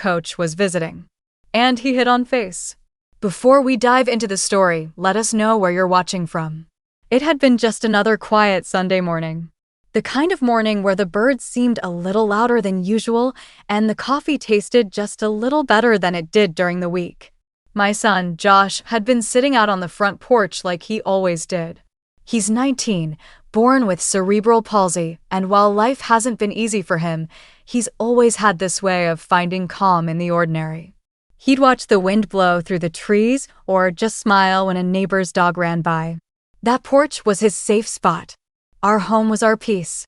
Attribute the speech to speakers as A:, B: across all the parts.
A: coach was visiting. And he hit on face. Before we dive into the story, let us know where you're watching from. It had been just another quiet Sunday morning. The kind of morning where the birds seemed a little louder than usual and the coffee tasted just a little better than it did during the week. My son, Josh, had been sitting out on the front porch like he always did. He's 19, born with cerebral palsy, and while life hasn't been easy for him, he's always had this way of finding calm in the ordinary. He'd watch the wind blow through the trees or just smile when a neighbor's dog ran by. That porch was his safe spot. Our home was our peace.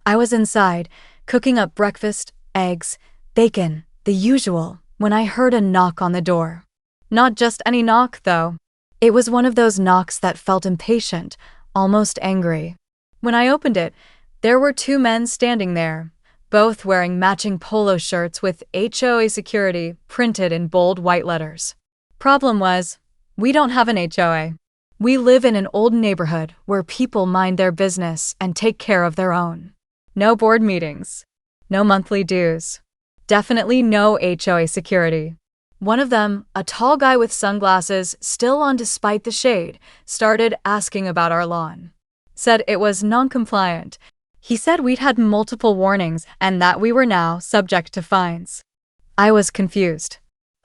A: I was inside, cooking up breakfast, eggs, bacon, the usual, when I heard a knock on the door. Not just any knock, though. It was one of those knocks that felt impatient, almost angry. When I opened it, there were two men standing there, both wearing matching polo shirts with HOA security printed in bold white letters. Problem was, we don't have an HOA. We live in an old neighborhood where people mind their business and take care of their own. No board meetings. No monthly dues. Definitely no HOA security. One of them, a tall guy with sunglasses still on despite the shade, started asking about our lawn. Said it was non-compliant. He said we'd had multiple warnings and that we were now subject to fines. I was confused.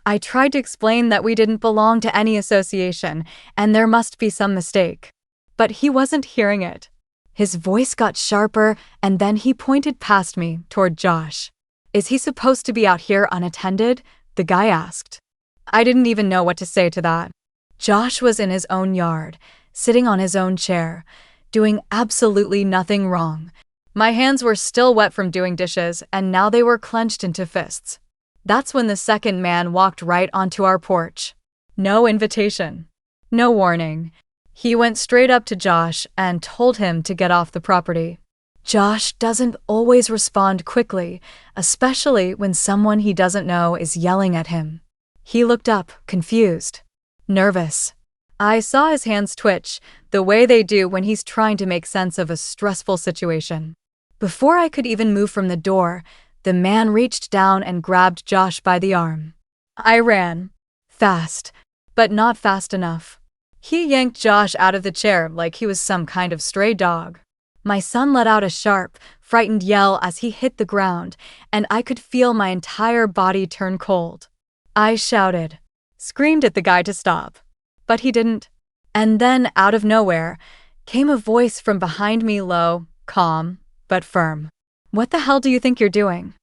A: I tried to explain that we didn't belong to any association and there must be some mistake. But he wasn't hearing it. His voice got sharper and then he pointed past me toward Josh. Is he supposed to be out here unattended? The guy asked. I didn't even know what to say to that. Josh was in his own yard, sitting on his own chair, doing absolutely nothing wrong. My hands were still wet from doing dishes, and now they were clenched into fists. That's when the second man walked right onto our porch. No invitation. No warning. He went straight up to Josh and told him to get off the property. Josh doesn't always respond quickly, especially when someone he doesn't know is yelling at him. He looked up, confused, nervous. I saw his hands twitch, the way they do when he's trying to make sense of a stressful situation. Before I could even move from the door, the man reached down and grabbed Josh by the arm. I ran. Fast, but not fast enough. He yanked Josh out of the chair like he was some kind of stray dog. My son let out a sharp, frightened yell as he hit the ground, and I could feel my entire body turn cold. I shouted, screamed at the guy to stop. But he didn't. And then, out of nowhere, came a voice from behind me, low, calm, but firm. What the hell do you think you're doing?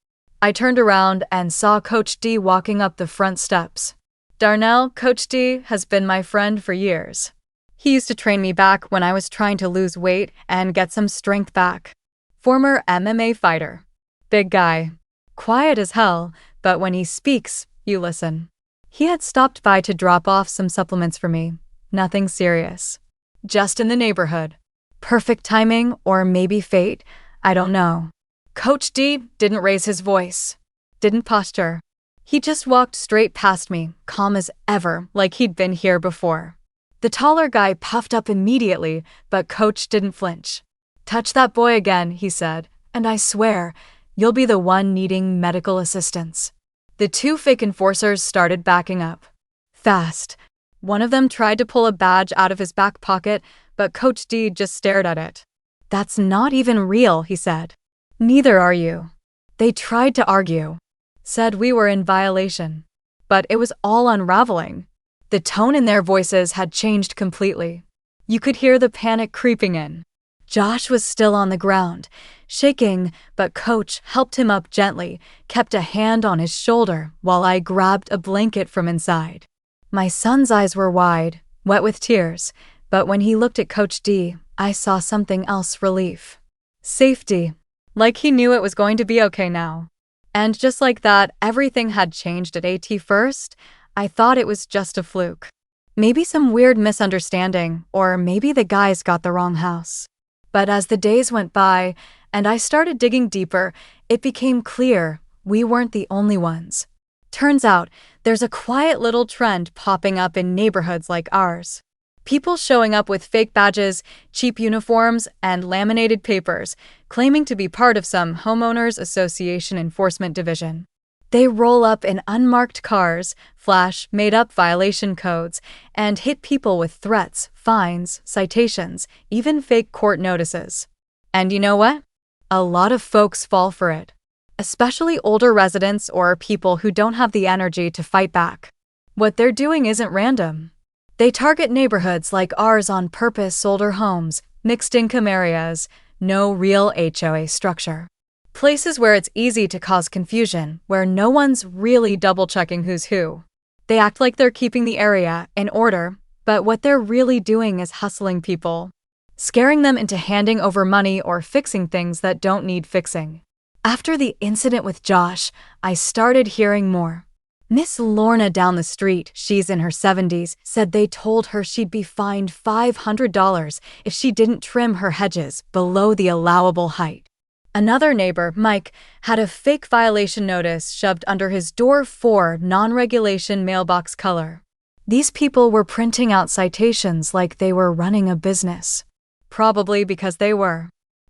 A: I turned around and saw Coach D walking up the front steps. Darnell, Coach D has been my friend for years. He used to train me back when I was trying to lose weight and get some strength back. Former MMA fighter. Big guy. Quiet as hell, but when he speaks, you listen. He had stopped by to drop off some supplements for me. Nothing serious. Just in the neighborhood. Perfect timing, or maybe fate, I don't know. Coach D didn't raise his voice. Didn't posture. He just walked straight past me, calm as ever, like he'd been here before. The taller guy puffed up immediately, but Coach didn't flinch. Touch that boy again, he said, and I swear, you'll be the one needing medical assistance. The two fake enforcers started backing up. Fast. One of them tried to pull a badge out of his back pocket, but Coach D just stared at it. That's not even real, he said. Neither are you. They tried to argue. Said we were in violation. But it was all unraveling. The tone in their voices had changed completely. You could hear the panic creeping in. Josh was still on the ground, shaking, but Coach helped him up gently, kept a hand on his shoulder while I grabbed a blanket from inside. My son's eyes were wide, wet with tears, but when he looked at Coach D, I saw something else: relief. Safety. Like he knew it was going to be okay now. And just like that, everything had changed at AT first. I thought it was just a fluke. Maybe some weird misunderstanding, or maybe the guys got the wrong house. But as the days went by, and I started digging deeper, it became clear we weren't the only ones. Turns out, there's a quiet little trend popping up in neighborhoods like ours. People showing up with fake badges, cheap uniforms, and laminated papers, claiming to be part of some homeowners association enforcement division. They roll up in unmarked cars, flash made-up violation codes, and hit people with threats, fines, citations, even fake court notices. And you know what? A lot of folks fall for it, especially older residents or people who don't have the energy to fight back. What they're doing isn't random. They target neighborhoods like ours on purpose: older homes, mixed-income areas, no real HOA structure. Places where it's easy to cause confusion, where no one's really double-checking who's who. They act like they're keeping the area in order, but what they're really doing is hustling people, scaring them into handing over money or fixing things that don't need fixing. After the incident with Josh, I started hearing more. Miss Lorna down the street, she's in her 70s, said they told her she'd be fined $500 if she didn't trim her hedges below the allowable height. Another neighbor, Mike, had a fake violation notice shoved under his door for non-regulation mailbox color. These people were printing out citations like they were running a business. Probably because they were.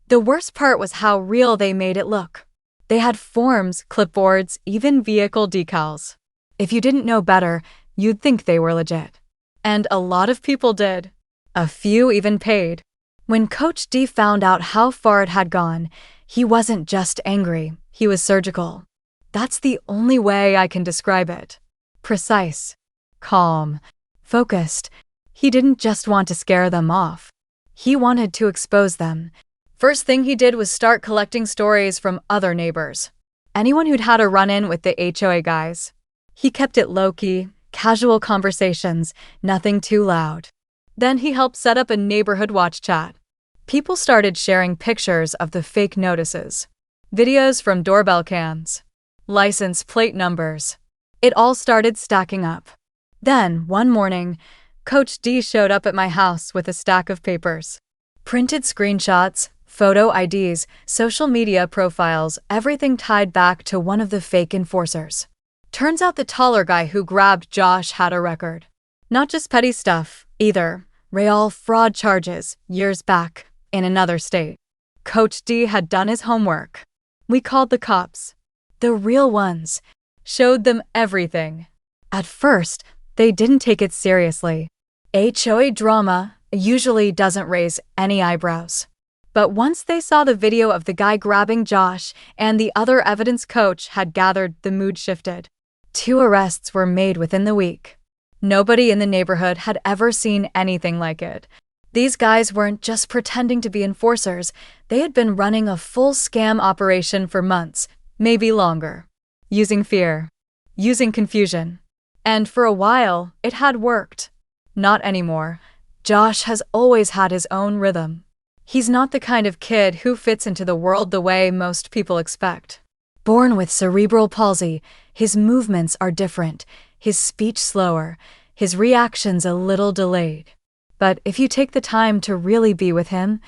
A: The worst part was how real they made it look. They had forms, clipboards, even vehicle decals. If you didn't know better, you'd think they were legit. And a lot of people did. A few even paid. When Coach D found out how far it had gone, he wasn't just angry, he was surgical. That's the only way I can describe it. Precise, calm, focused. He didn't just want to scare them off. He wanted to expose them. First thing he did was start collecting stories from other neighbors. Anyone who'd had a run-in with the HOA guys. He kept it low-key, casual conversations, nothing too loud. Then he helped set up a neighborhood watch chat. People started sharing pictures of the fake notices, videos from doorbell cams, license plate numbers. It all started stacking up. Then, one morning, Coach D showed up at my house with a stack of papers. Printed screenshots, photo IDs, social media profiles, everything tied back to one of the fake enforcers. Turns out the taller guy who grabbed Josh had a record. Not just petty stuff, either. Real fraud charges, years back, in another state. Coach D had done his homework. We called the cops. The real ones. Showed them everything. At first, they didn't take it seriously. HOA drama usually doesn't raise any eyebrows. But once they saw the video of the guy grabbing Josh and the other evidence Coach had gathered, the mood shifted. 2 arrests were made within the week. Nobody in the neighborhood had ever seen anything like it. These guys weren't just pretending to be enforcers, they had been running a full scam operation for months, maybe longer. Using fear. Using confusion. And for a while, it had worked. Not anymore. Josh has always had his own rhythm. He's not the kind of kid who fits into the world the way most people expect. Born with cerebral palsy, his movements are different, his speech slower, his reactions a little delayed. But if you take the time to really be with him,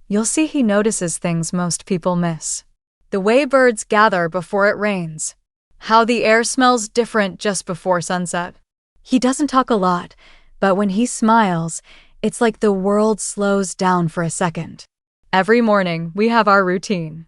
A: you'll see he notices things most people miss. The way birds gather before it rains. How the air smells different just before sunset. He doesn't talk a lot, but when he smiles, it's like the world slows down for a second. Every morning, we have our routine.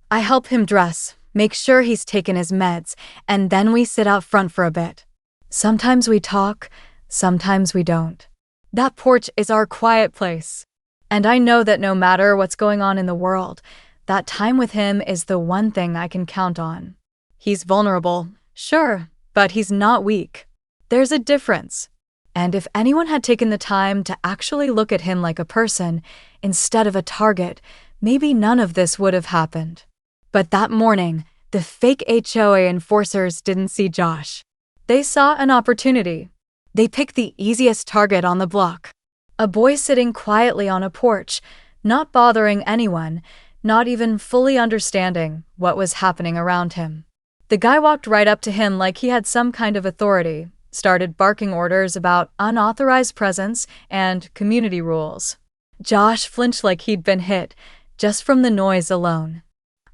A: I help him dress, make sure he's taken his meds, and then we sit out front for a bit. Sometimes we talk, sometimes we don't. That porch is our quiet place. And I know that no matter what's going on in the world, that time with him is the one thing I can count on. He's vulnerable, sure, but he's not weak. There's a difference. And if anyone had taken the time to actually look at him like a person instead of a target, maybe none of this would have happened. But that morning, the fake HOA enforcers didn't see Josh. They saw an opportunity. They picked the easiest target on the block. A boy sitting quietly on a porch, not bothering anyone, not even fully understanding what was happening around him. The guy walked right up to him like he had some kind of authority, started barking orders about unauthorized presence and community rules. Josh flinched like he'd been hit, just from the noise alone.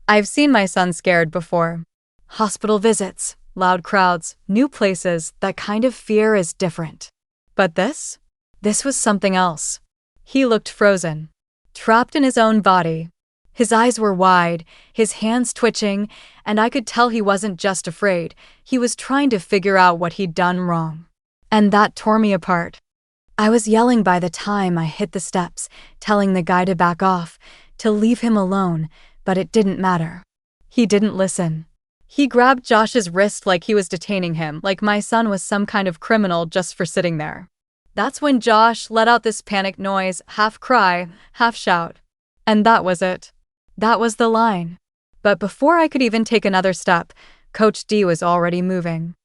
A: I've seen my son scared before. Hospital visits, loud crowds, new places, that kind of fear is different. But this was something else. He looked frozen, trapped in his own body. His eyes were wide, his hands twitching, and I could tell he wasn't just afraid, he was trying to figure out what he'd done wrong. And that tore me apart. I was yelling by the time I hit the steps, telling the guy to back off, to leave him alone, but it didn't matter. He didn't listen. He grabbed Josh's wrist like he was detaining him, like my son was some kind of criminal just for sitting there. That's when Josh let out this panicked noise, half cry, half shout. And that was it. That was the line. But before I could even take another step, Coach D was already moving.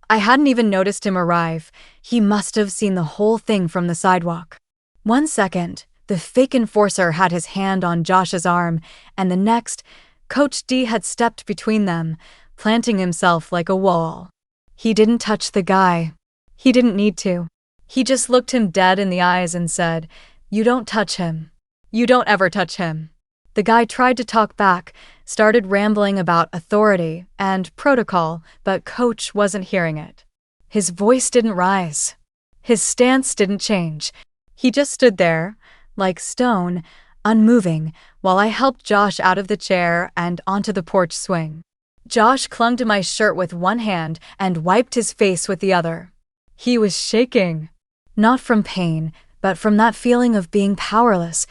A: I hadn't even noticed him arrive. He must have seen the whole thing from the sidewalk. 1 second, the fake enforcer had his hand on Josh's arm, and the next, Coach D had stepped between them, planting himself like a wall. He didn't touch the guy. He didn't need to. He just looked him dead in the eyes and said, "You don't touch him. You don't ever touch him." The guy tried to talk back, started rambling about authority and protocol, but Coach wasn't hearing it. His voice didn't rise. His stance didn't change. He just stood there, like stone, unmoving, while I helped Josh out of the chair and onto the porch swing. Josh clung to my shirt with one hand and wiped his face with the other. He was shaking. Not from pain, but from that feeling of being powerless,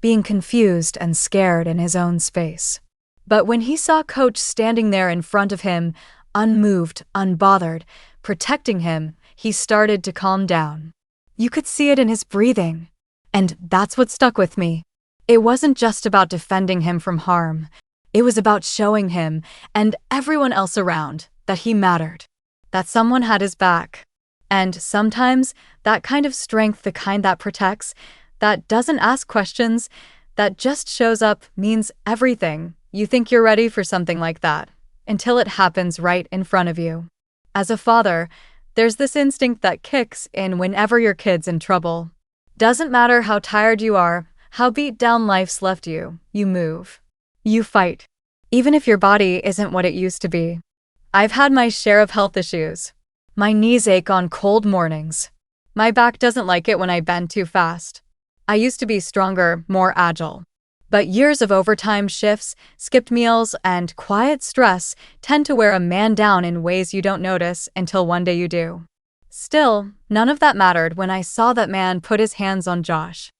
A: being confused and scared in his own space. But when he saw Coach standing there in front of him, unmoved, unbothered, protecting him, he started to calm down. You could see it in his breathing. And that's what stuck with me. It wasn't just about defending him from harm. It was about showing him, and everyone else around, that he mattered. That someone had his back. And sometimes, that kind of strength, the kind that protects, that doesn't ask questions, that just shows up, means everything. You think you're ready for something like that, until it happens right in front of you. As a father, there's this instinct that kicks in whenever your kid's in trouble. Doesn't matter how tired you are, how beat down life's left you, you move. You fight. Even if your body isn't what it used to be. I've had my share of health issues. My knees ache on cold mornings. My back doesn't like it when I bend too fast. I used to be stronger, more agile. But years of overtime shifts, skipped meals, and quiet stress tend to wear a man down in ways you don't notice until one day you do. Still, none of that mattered when I saw that man put his hands on Josh.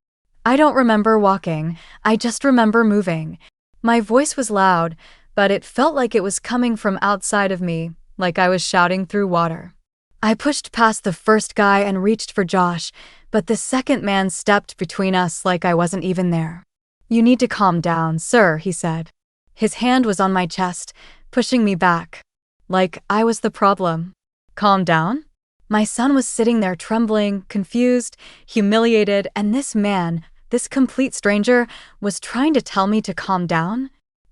A: I don't remember walking, I just remember moving. My voice was loud, but it felt like it was coming from outside of me, like I was shouting through water. I pushed past the first guy and reached for Josh, but the second man stepped between us like I wasn't even there. "You need to calm down, sir," he said. His hand was on my chest, pushing me back. Like I was the problem. Calm down? My son was sitting there trembling, confused, humiliated, and this man, this complete stranger, was trying to tell me to calm down?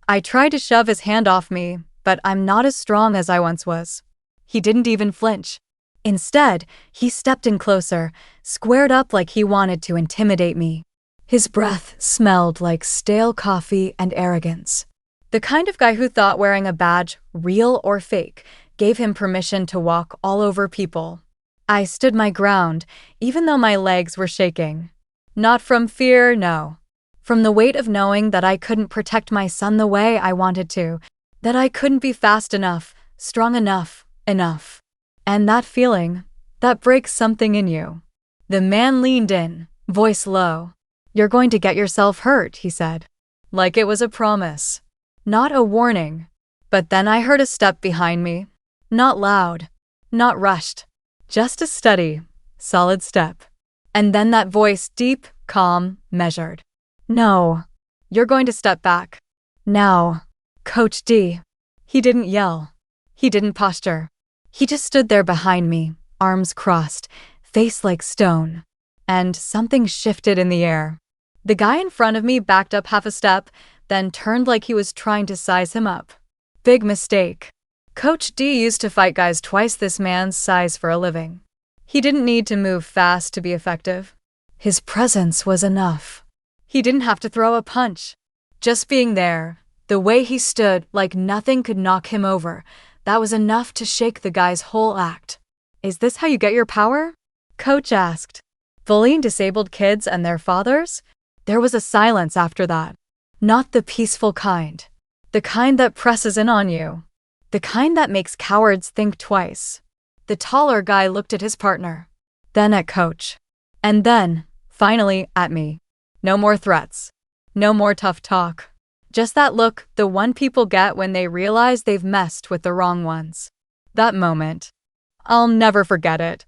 A: I tried to shove his hand off me, but I'm not as strong as I once was. He didn't even flinch. Instead, he stepped in closer, squared up like he wanted to intimidate me. His breath smelled like stale coffee and arrogance. The kind of guy who thought wearing a badge, real or fake, gave him permission to walk all over people. I stood my ground, even though my legs were shaking. Not from fear, no. From the weight of knowing that I couldn't protect my son the way I wanted to, that I couldn't be fast enough, strong enough. And that feeling, that breaks something in you. The man leaned in, voice low. "You're going to get yourself hurt," he said. Like it was a promise. Not a warning. But then I heard a step behind me. Not loud. Not rushed. Just a steady, solid step. And then that voice, deep, calm, measured. "No. You're going to step back. Now, Coach D." He didn't yell. He didn't posture. He just stood there behind me, arms crossed, face like stone. And something shifted in the air. The guy in front of me backed up half a step, then turned like he was trying to size him up. Big mistake. Coach D used to fight guys twice this man's size for a living. He didn't need to move fast to be effective. His presence was enough. He didn't have to throw a punch. Just being there, the way he stood like nothing could knock him over, that was enough to shake the guy's whole act. "Is this how you get your power?" Coach asked. "Bullying disabled kids and their fathers?" There was a silence after that. Not the peaceful kind. The kind that presses in on you. The kind that makes cowards think twice. The taller guy looked at his partner, then at Coach, and then, finally, at me. No more threats. No more tough talk. Just that look, the one people get when they realize they've messed with the wrong ones. That moment. I'll never forget it.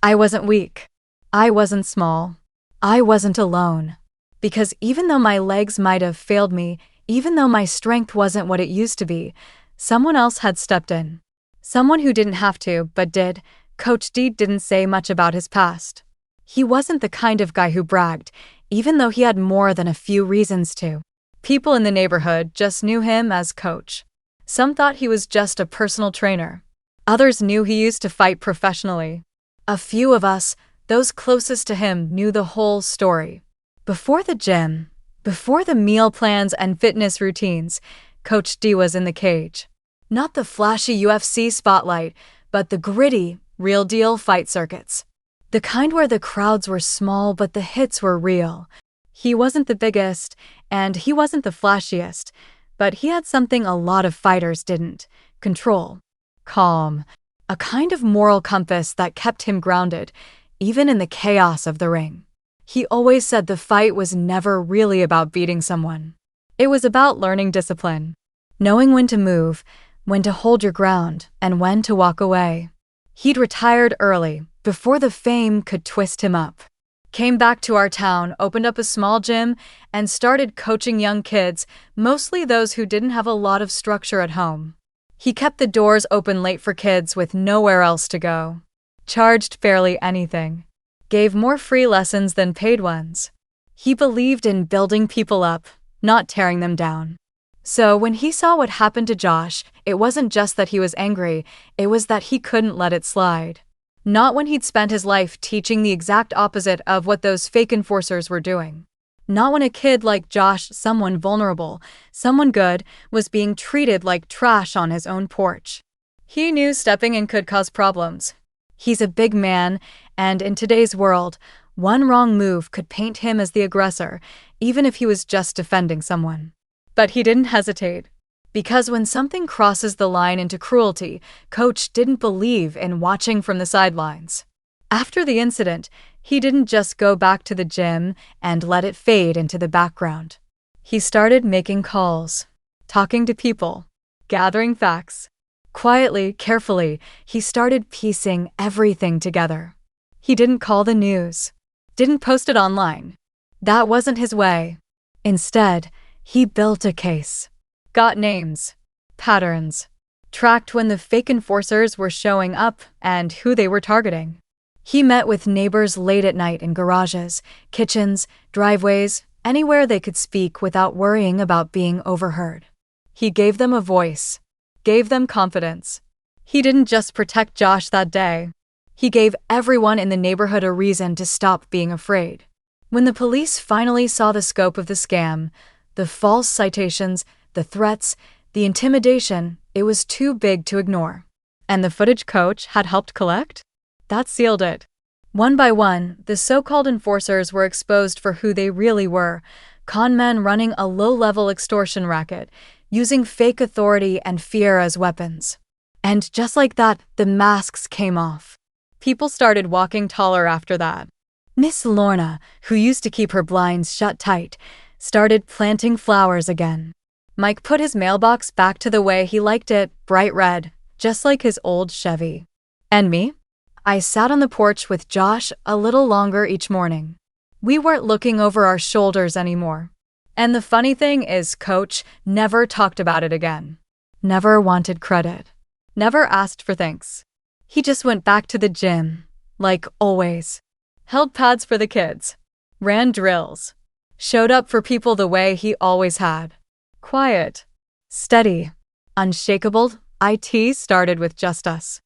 A: I wasn't weak. I wasn't small. I wasn't alone. Because even though my legs might have failed me, even though my strength wasn't what it used to be, someone else had stepped in. Someone who didn't have to, but did. Coach D didn't say much about his past. He wasn't the kind of guy who bragged, even though he had more than a few reasons to. People in the neighborhood just knew him as Coach. Some thought he was just a personal trainer. Others knew he used to fight professionally. A few of us, those closest to him, knew the whole story. Before the gym, before the meal plans and fitness routines, Coach D was in the cage. Not the flashy UFC spotlight, but the gritty, real-deal fight circuits. The kind where the crowds were small but the hits were real. He wasn't the biggest, and he wasn't the flashiest, but he had something a lot of fighters didn't: control. Calm. A kind of moral compass that kept him grounded, even in the chaos of the ring. He always said the fight was never really about beating someone. It was about learning discipline. Knowing when to move, when to hold your ground, and when to walk away. He'd retired early, before the fame could twist him up. Came back to our town, opened up a small gym, and started coaching young kids, mostly those who didn't have a lot of structure at home. He kept the doors open late for kids with nowhere else to go. Charged barely anything. Gave more free lessons than paid ones. He believed in building people up, not tearing them down. So when he saw what happened to Josh, it wasn't just that he was angry, it was that he couldn't let it slide. Not when he'd spent his life teaching the exact opposite of what those fake enforcers were doing. Not when a kid like Josh, someone vulnerable, someone good, was being treated like trash on his own porch. He knew stepping in could cause problems. He's a big man, and in today's world, one wrong move could paint him as the aggressor, even if he was just defending someone. But he didn't hesitate. Because when something crosses the line into cruelty, Coach didn't believe in watching from the sidelines. After the incident, he didn't just go back to the gym and let it fade into the background. He started making calls, talking to people, gathering facts. Quietly, carefully, he started piecing everything together. He didn't call the news, didn't post it online. That wasn't his way. Instead, he built a case. Got names, patterns, tracked when the fake enforcers were showing up and who they were targeting. He met with neighbors late at night in garages, kitchens, driveways, anywhere they could speak without worrying about being overheard. He gave them a voice, gave them confidence. He didn't just protect Josh that day. He gave everyone in the neighborhood a reason to stop being afraid. When the police finally saw the scope of the scam, the false citations, the threats, the intimidation, it was too big to ignore. And the footage Coach had helped collect? That sealed it. One by one, the so-called enforcers were exposed for who they really were: con men running a low-level extortion racket, using fake authority and fear as weapons. And just like that, the masks came off. People started walking taller after that. Miss Lorna, who used to keep her blinds shut tight, started planting flowers again. Mike put his mailbox back to the way he liked it, bright red, just like his old Chevy. And me? I sat on the porch with Josh a little longer each morning. We weren't looking over our shoulders anymore. And the funny thing is, Coach never talked about it again. Never wanted credit. Never asked for thanks. He just went back to the gym, like always. Held pads for the kids. Ran drills. Showed up for people the way he always had. Quiet. Steady. Unshakable. It started with just us.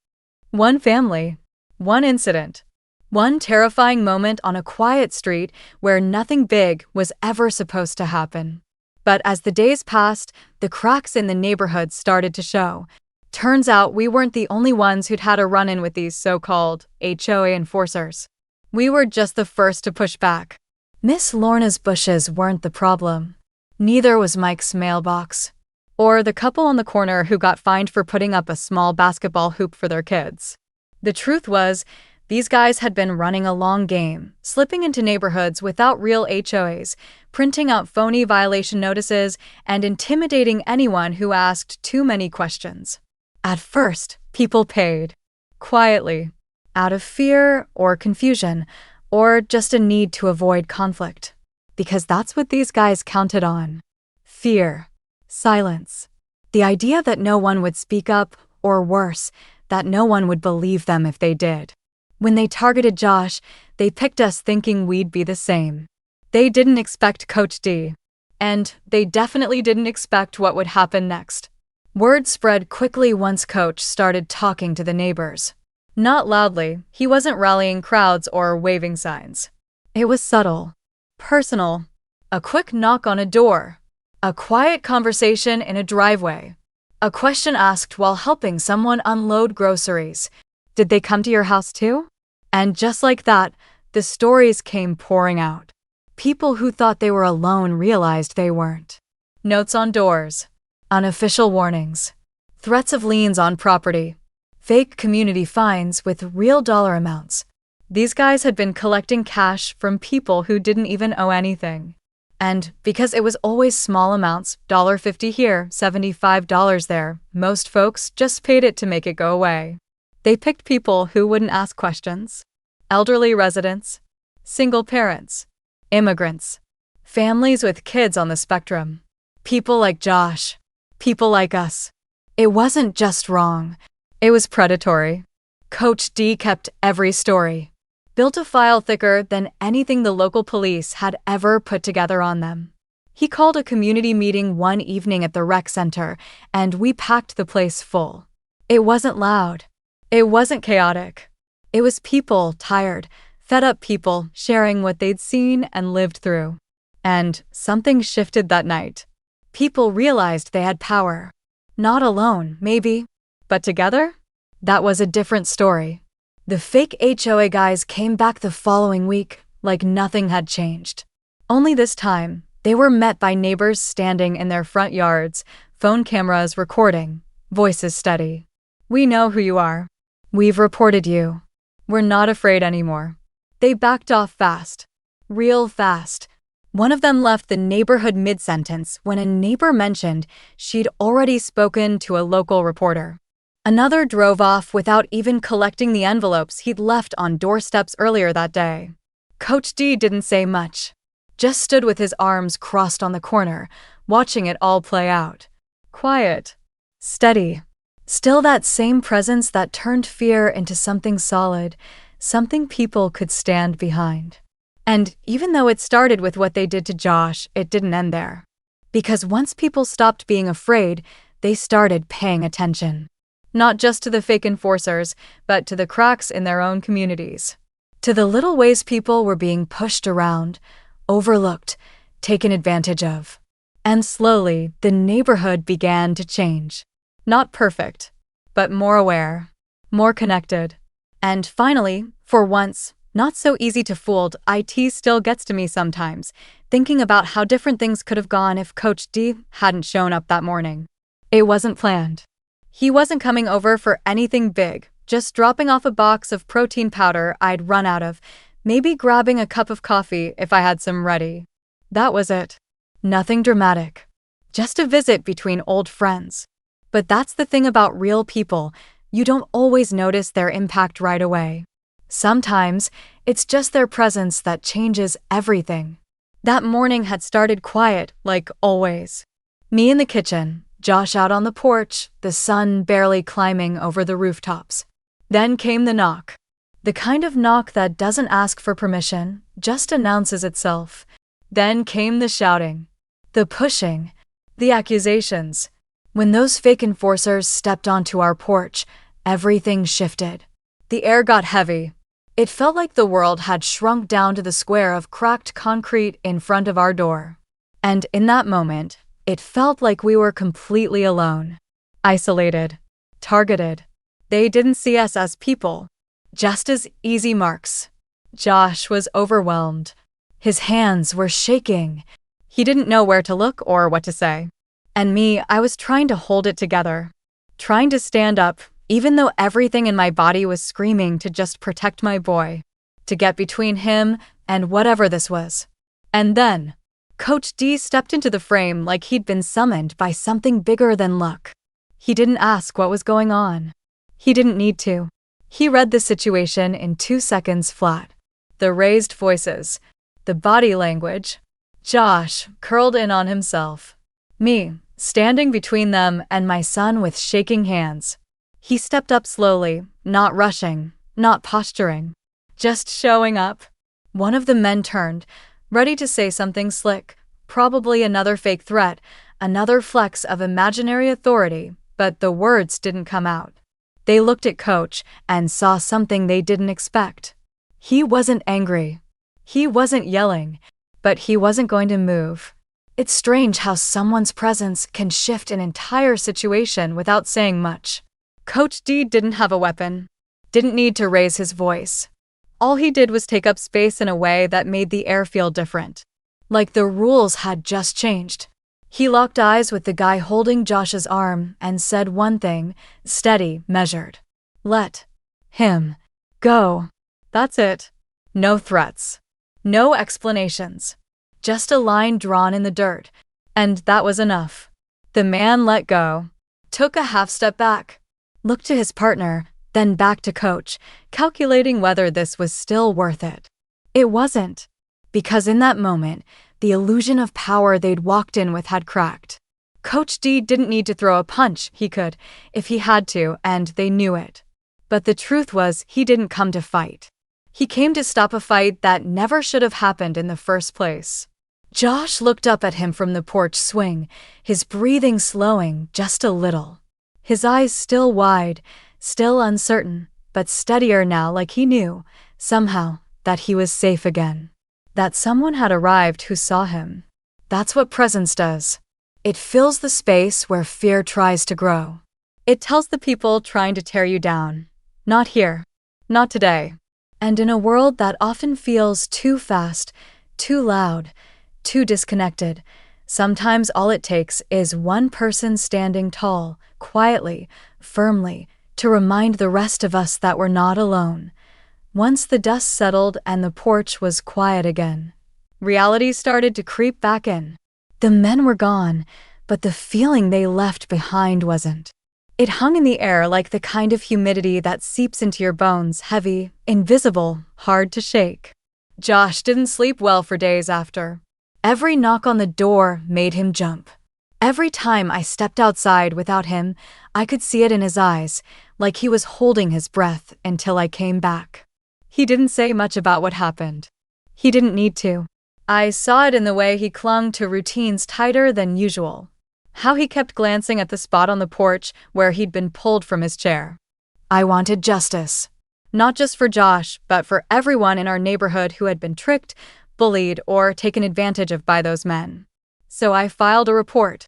A: One family. One incident. One terrifying moment on a quiet street where nothing big was ever supposed to happen. But as the days passed, the cracks in the neighborhood started to show. Turns out we weren't the only ones who'd had a run-in with these so-called HOA enforcers. We were just the first to push back. Miss Lorna's bushes weren't the problem. Neither was Mike's mailbox. Or the couple on the corner who got fined for putting up a small basketball hoop for their kids. The truth was, these guys had been running a long game, slipping into neighborhoods without real HOAs, printing out phony violation notices, and intimidating anyone who asked too many questions. At first, people paid. Quietly. Out of fear or confusion, or just a need to avoid conflict. Because that's what these guys counted on. Fear. Silence. The idea that no one would speak up, or worse, that no one would believe them if they did. When they targeted Josh, they picked us thinking we'd be the same. They didn't expect Coach D. And they definitely didn't expect what would happen next. Word spread quickly once Coach started talking to the neighbors. Not loudly, he wasn't rallying crowds or waving signs. It was subtle. Personal. A quick knock on a door. A quiet conversation in a driveway. A question asked while helping someone unload groceries. Did they come to your house too? And just like that, the stories came pouring out. People who thought they were alone realized they weren't. Notes on doors. Unofficial warnings. Threats of liens on property. Fake community fines with real dollar amounts. These guys had been collecting cash from people who didn't even owe anything. And because it was always small amounts, $1.50 here, $75 there, most folks just paid it to make it go away. They picked people who wouldn't ask questions. Elderly residents, single parents, immigrants, families with kids on the spectrum, people like Josh, people like us. It wasn't just wrong, it was predatory. Coach D kept every story, built a file thicker than anything the local police had ever put together on them. He called a community meeting one evening at the rec center, and we packed the place full. It wasn't loud. It wasn't chaotic. It was people, tired, fed up people sharing what they'd seen and lived through. And something shifted that night. People realized they had power. Not alone, maybe, but together? That was a different story. The fake HOA guys came back the following week, like nothing had changed. Only this time, they were met by neighbors standing in their front yards, phone cameras recording, voices steady. We know who you are. We've reported you. We're not afraid anymore. They backed off fast. Real fast. One of them left the neighborhood mid-sentence when a neighbor mentioned she'd already spoken to a local reporter. Another drove off without even collecting the envelopes he'd left on doorsteps earlier that day. Coach D didn't say much. Just stood with his arms crossed on the corner, watching it all play out. Quiet. Steady. Still that same presence that turned fear into something solid, something people could stand behind. And even though it started with what they did to Josh, it didn't end there. Because once people stopped being afraid, they started paying attention. Not just to the fake enforcers, but to the cracks in their own communities. To the little ways people were being pushed around, overlooked, taken advantage of. And slowly, the neighborhood began to change. Not perfect, but more aware, more connected. And finally, for once, not so easy to fool, IT still gets to me sometimes, thinking about how different things could have gone if Coach D hadn't shown up that morning. It wasn't planned. He wasn't coming over for anything big, just dropping off a box of protein powder I'd run out of, maybe grabbing a cup of coffee if I had some ready. That was it. Nothing dramatic. Just a visit between old friends. But that's the thing about real people, you don't always notice their impact right away. Sometimes, it's just their presence that changes everything. That morning had started quiet, like always. Me in the kitchen, Josh out on the porch, the sun barely climbing over the rooftops. Then came the knock. The kind of knock that doesn't ask for permission, just announces itself. Then came the shouting, the pushing, the accusations. When those fake enforcers stepped onto our porch, everything shifted. The air got heavy. It felt like the world had shrunk down to the square of cracked concrete in front of our door. And in that moment, it felt like we were completely alone. Isolated. Targeted. They didn't see us as people, just as easy marks. Josh was overwhelmed. His hands were shaking. He didn't know where to look or what to say. And me, I was trying to hold it together. Trying to stand up, even though everything in my body was screaming to just protect my boy. To get between him and whatever this was. And then, Coach D stepped into the frame like he'd been summoned by something bigger than luck. He didn't ask what was going on. He didn't need to. He read the situation in 2 seconds flat. The raised voices, the body language. Josh curled in on himself. Me, standing between them and my son with shaking hands. He stepped up slowly, not rushing, not posturing, just showing up. One of the men turned, ready to say something slick, probably another fake threat, another flex of imaginary authority, but the words didn't come out. They looked at Coach and saw something they didn't expect. He wasn't angry. He wasn't yelling, but he wasn't going to move. It's strange how someone's presence can shift an entire situation without saying much. Coach D didn't have a weapon, didn't need to raise his voice. All he did was take up space in a way that made the air feel different. Like the rules had just changed. He locked eyes with the guy holding Josh's arm and said one thing, steady, measured. Let him go. That's it. No threats. No explanations. Just a line drawn in the dirt. And that was enough. The man let go, took a half step back, looked to his partner, then back to Coach, calculating whether this was still worth it. It wasn't. Because in that moment, the illusion of power they'd walked in with had cracked. Coach D didn't need to throw a punch. He could, if he had to, and they knew it. But the truth was, he didn't come to fight. He came to stop a fight that never should have happened in the first place. Josh looked up at him from the porch swing, his breathing slowing just a little. His eyes still wide, still uncertain, but steadier now, like he knew, somehow, that he was safe again. That someone had arrived who saw him. That's what presence does. It fills the space where fear tries to grow. It tells the people trying to tear you down, not here, not today. And in a world that often feels too fast, too loud, too disconnected, sometimes all it takes is one person standing tall, quietly, firmly, to remind the rest of us that we're not alone. Once the dust settled and the porch was quiet again, reality started to creep back in. The men were gone, but the feeling they left behind wasn't. It hung in the air like the kind of humidity that seeps into your bones, heavy, invisible, hard to shake. Josh didn't sleep well for days after. Every knock on the door made him jump. Every time I stepped outside without him, I could see it in his eyes, like he was holding his breath until I came back. He didn't say much about what happened. He didn't need to. I saw it in the way he clung to routines tighter than usual. How he kept glancing at the spot on the porch where he'd been pulled from his chair. I wanted justice. Not just for Josh, but for everyone in our neighborhood who had been tricked, bullied, or taken advantage of by those men. So I filed a report.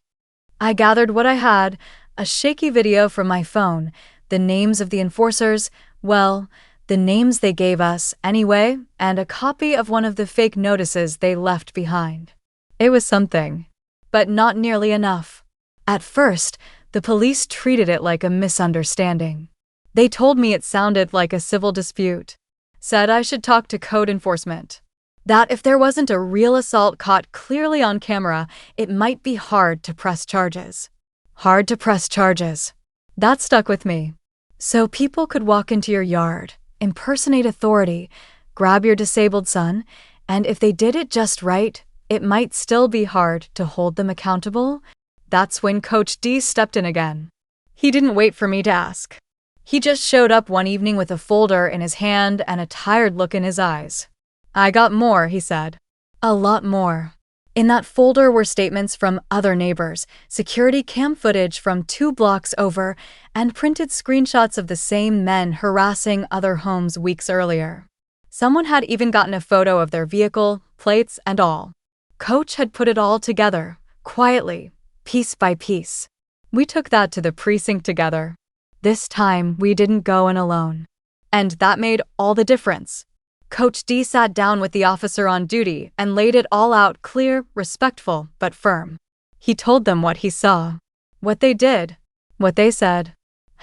A: I gathered what I had, a shaky video from my phone, the names of the enforcers, well, the names they gave us anyway, and a copy of one of the fake notices they left behind. It was something, but not nearly enough. At first, the police treated it like a misunderstanding. They told me it sounded like a civil dispute. Said I should talk to code enforcement. That if there wasn't a real assault caught clearly on camera, it might be hard to press charges. Hard to press charges. That stuck with me. So people could walk into your yard, impersonate authority, grab your disabled son, and if they did it just right, it might still be hard to hold them accountable. That's when Coach D stepped in again. He didn't wait for me to ask. He just showed up one evening with a folder in his hand and a tired look in his eyes. I got more, he said. A lot more. In that folder were statements from other neighbors, security cam footage from 2 blocks over, and printed screenshots of the same men harassing other homes weeks earlier. Someone had even gotten a photo of their vehicle, plates, and all. Coach had put it all together, quietly, piece by piece. We took that to the precinct together. This time, we didn't go in alone. And that made all the difference. Coach D sat down with the officer on duty and laid it all out clear, respectful, but firm. He told them what he saw, what they did, what they said,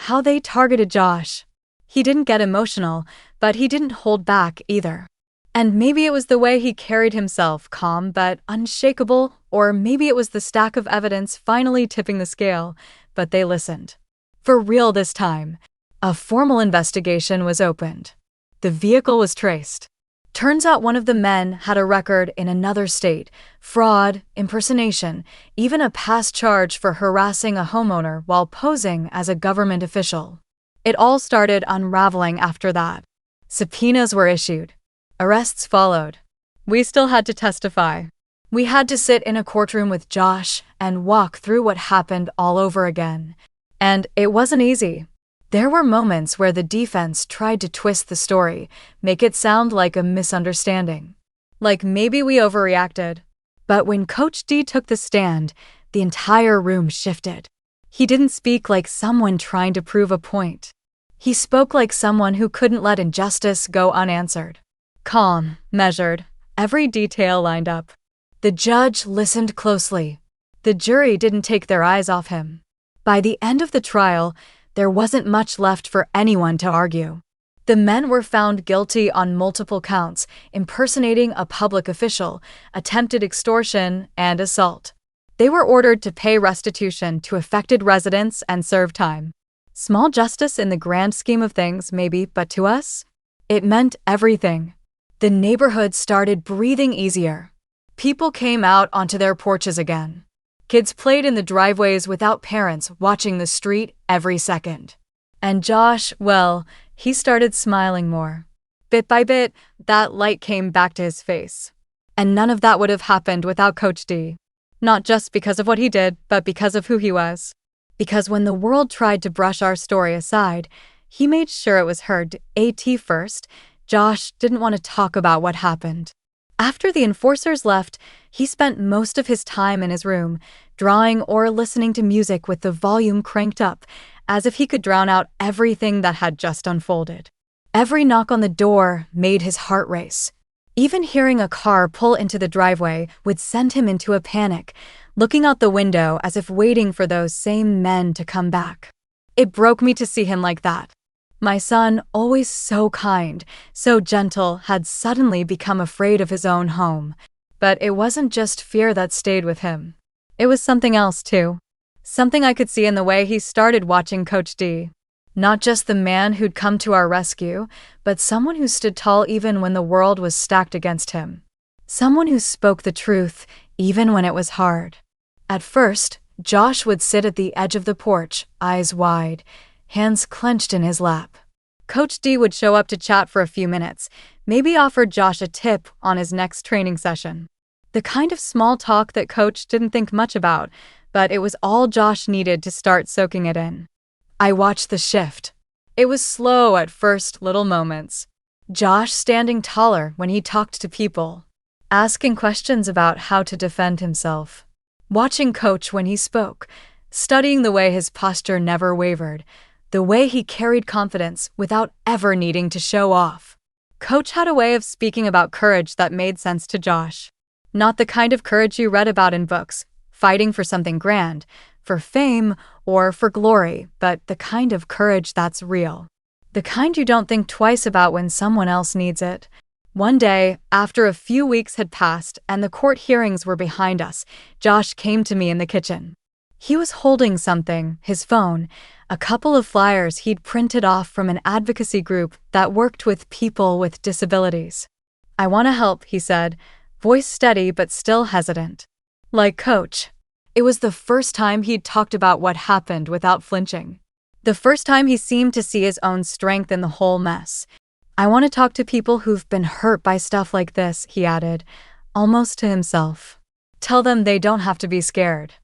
A: how they targeted Josh. He didn't get emotional, but he didn't hold back either. And maybe it was the way he carried himself, calm but unshakable, or maybe it was the stack of evidence finally tipping the scale, but they listened. For real this time. A formal investigation was opened. The vehicle was traced. Turns out one of the men had a record in another state, fraud, impersonation, even a past charge for harassing a homeowner while posing as a government official. It all started unraveling after that. Subpoenas were issued. Arrests followed. We still had to testify. We had to sit in a courtroom with Josh and walk through what happened all over again. And it wasn't easy. There were moments where the defense tried to twist the story, make it sound like a misunderstanding. Like maybe we overreacted. But when Coach D took the stand, the entire room shifted. He didn't speak like someone trying to prove a point. He spoke like someone who couldn't let injustice go unanswered. Calm, measured, every detail lined up. The judge listened closely. The jury didn't take their eyes off him. By the end of the trial, there wasn't much left for anyone to argue. The men were found guilty on multiple counts, impersonating a public official, attempted extortion, and assault. They were ordered to pay restitution to affected residents and serve time. Small justice in the grand scheme of things, maybe, but to us, it meant everything. The neighborhood started breathing easier. People came out onto their porches again. Kids played in the driveways without parents watching the street every second. And Josh, well, he started smiling more. Bit by bit, that light came back to his face. And none of that would have happened without Coach D. Not just because of what he did, but because of who he was. Because when the world tried to brush our story aside, he made sure it was heard. At first, Josh didn't want to talk about what happened. After the enforcers left, he spent most of his time in his room, drawing or listening to music with the volume cranked up, as if he could drown out everything that had just unfolded. Every knock on the door made his heart race. Even hearing a car pull into the driveway would send him into a panic, looking out the window as if waiting for those same men to come back. It broke me to see him like that. My son, always so kind, so gentle, had suddenly become afraid of his own home. But it wasn't just fear that stayed with him. It was something else, too. Something I could see in the way he started watching Coach D. Not just the man who'd come to our rescue, but someone who stood tall even when the world was stacked against him. Someone who spoke the truth, even when it was hard. At first, Josh would sit at the edge of the porch, eyes wide, hands clenched in his lap. Coach D would show up to chat for a few minutes, maybe offer Josh a tip on his next training session. The kind of small talk that Coach didn't think much about, but it was all Josh needed to start soaking it in. I watched the shift. It was slow at first, little moments. Josh standing taller when he talked to people, asking questions about how to defend himself. Watching Coach when he spoke, studying the way his posture never wavered, the way he carried confidence without ever needing to show off. Coach had a way of speaking about courage that made sense to Josh. Not the kind of courage you read about in books, fighting for something grand, for fame, or for glory, but the kind of courage that's real. The kind you don't think twice about when someone else needs it. One day, after a few weeks had passed and the court hearings were behind us, Josh came to me in the kitchen. He was holding something, his phone, a couple of flyers he'd printed off from an advocacy group that worked with people with disabilities. "I want to help," he said, voice steady but still hesitant. Like Coach. It was the first time he'd talked about what happened without flinching. The first time he seemed to see his own strength in the whole mess. "I want to talk to people who've been hurt by stuff like this," he added, almost to himself. "Tell them they don't have to be scared."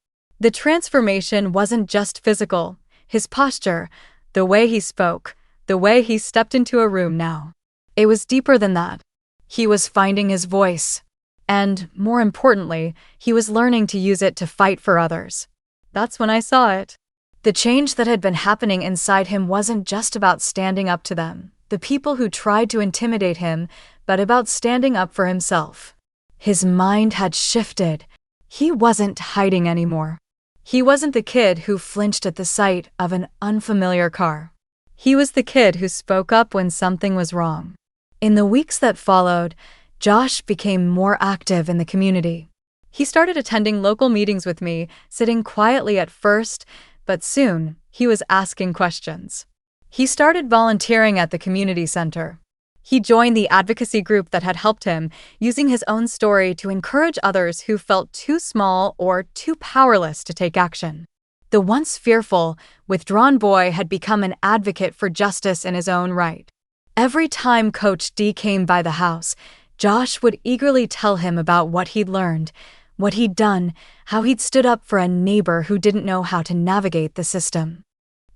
A: The transformation wasn't just physical. His posture, the way he spoke, the way he stepped into a room now. It was deeper than that. He was finding his voice. And, more importantly, he was learning to use it to fight for others. That's when I saw it. The change that had been happening inside him wasn't just about standing up to them, the people who tried to intimidate him, but about standing up for himself. His mind had shifted. He wasn't hiding anymore. He wasn't the kid who flinched at the sight of an unfamiliar car. He was the kid who spoke up when something was wrong. In the weeks that followed, Josh became more active in the community. He started attending local meetings with me, sitting quietly at first, but soon he was asking questions. He started volunteering at the community center. He joined the advocacy group that had helped him, using his own story to encourage others who felt too small or too powerless to take action. The once fearful, withdrawn boy had become an advocate for justice in his own right. Every time Coach D came by the house, Josh would eagerly tell him about what he'd learned, what he'd done, how he'd stood up for a neighbor who didn't know how to navigate the system.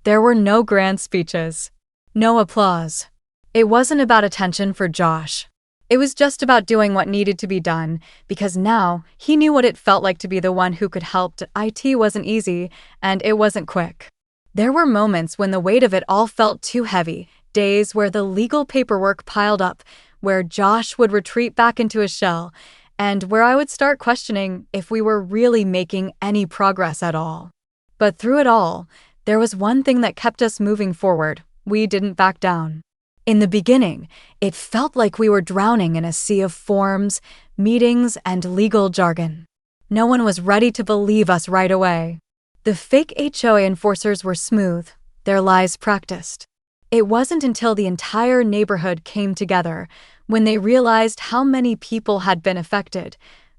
A: There were no grand speeches, no applause. It wasn't about attention for Josh. It was just about doing what needed to be done, because now he knew what it felt like to be the one who could help. It wasn't easy, and it wasn't quick. There were moments when the weight of it all felt too heavy, days where the legal paperwork piled up, where Josh would retreat back into his shell, and where I would start questioning if we were really making any progress at all. But through it all, there was one thing that kept us moving forward. We didn't back down. In the beginning, it felt like we were drowning in a sea of forms, meetings, and legal jargon. No one was ready to believe us right away. The fake HOA enforcers were smooth, their lies practiced. It wasn't until the entire neighborhood came together, when they realized how many people had been affected,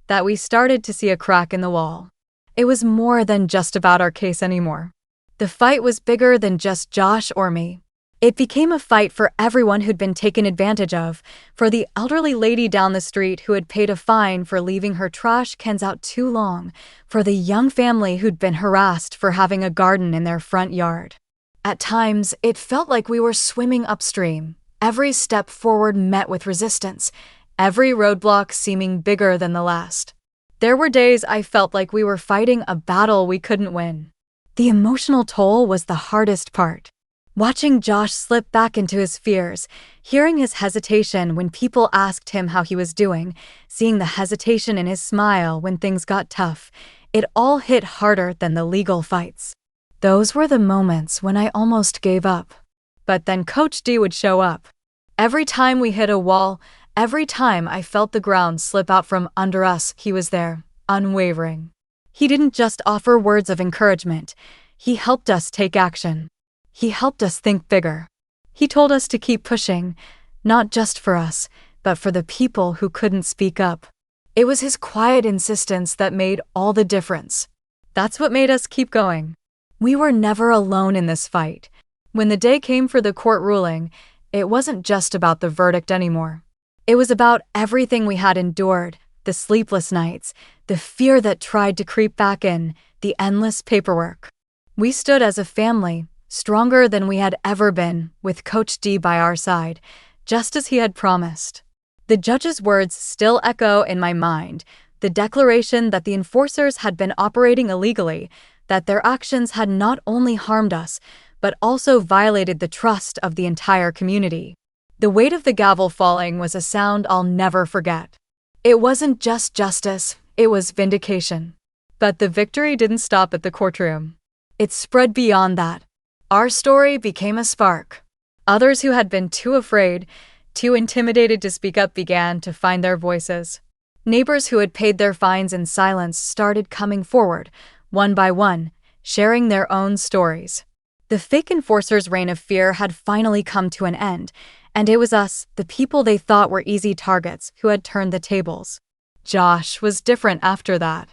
A: that we started to see a crack in the wall. It was more than just about our case anymore. The fight was bigger than just Josh or me. It became a fight for everyone who'd been taken advantage of, for the elderly lady down the street who had paid a fine for leaving her trash cans out too long, for the young family who'd been harassed for having a garden in their front yard. At times, it felt like we were swimming upstream, every step forward met with resistance, every roadblock seeming bigger than the last. There were days I felt like we were fighting a battle we couldn't win. The emotional toll was the hardest part. Watching Josh slip back into his fears, hearing his hesitation when people asked him how he was doing, seeing the hesitation in his smile when things got tough, it all hit harder than the legal fights. Those were the moments when I almost gave up. But then Coach D would show up. Every time we hit a wall, every time I felt the ground slip out from under us, he was there, unwavering. He didn't just offer words of encouragement. He helped us take action. He helped us think bigger. He told us to keep pushing, not just for us, but for the people who couldn't speak up. It was his quiet insistence that made all the difference. That's what made us keep going. We were never alone in this fight. When the day came for the court ruling, it wasn't just about the verdict anymore. It was about everything we had endured, the sleepless nights, the fear that tried to creep back in, the endless paperwork. We stood as a family, stronger than we had ever been, with Coach D by our side, just as he had promised. The judge's words still echo in my mind, the declaration that the enforcers had been operating illegally, that their actions had not only harmed us, but also violated the trust of the entire community. The weight of the gavel falling was a sound I'll never forget. It wasn't just justice, it was vindication. But the victory didn't stop at the courtroom. It spread beyond that. Our story became a spark. Others who had been too afraid, too intimidated to speak up began to find their voices. Neighbors who had paid their fines in silence started coming forward, one by one, sharing their own stories. The fake enforcers' reign of fear had finally come to an end, and it was us, the people they thought were easy targets, who had turned the tables. Josh was different after that.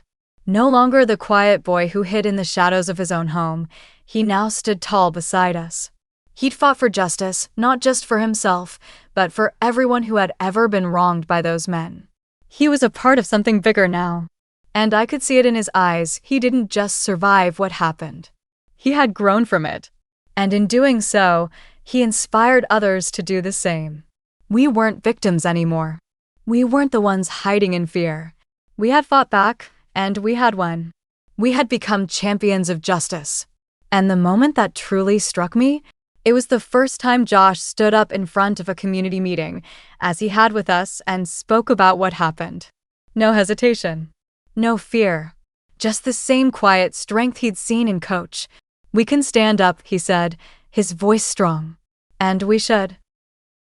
A: No longer the quiet boy who hid in the shadows of his own home, he now stood tall beside us. He'd fought for justice, not just for himself, but for everyone who had ever been wronged by those men. He was a part of something bigger now. And I could see it in his eyes. He didn't just survive what happened. He had grown from it. And in doing so, he inspired others to do the same. We weren't victims anymore. We weren't the ones hiding in fear. We had fought back, and we had won. We had become champions of justice. And the moment that truly struck me, it was the first time Josh stood up in front of a community meeting, as he had with us, and spoke about what happened. No hesitation. No fear. Just the same quiet strength he'd seen in Coach. We can stand up, he said, his voice strong. And we should.